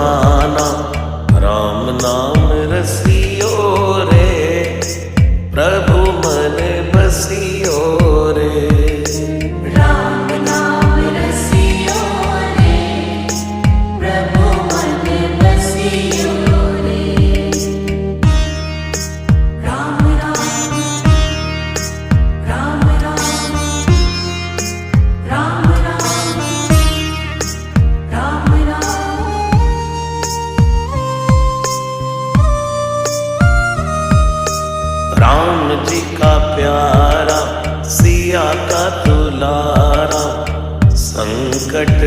दीवाना, राम नाम रसियो रे, प्रभु मन बसियो रे। राम नाम रसियो रे, प्रभु मन बसियो रे। राम राम राम राम राम राम राम राम। राम जी का प्यारा, सिया का दुलारा, संकट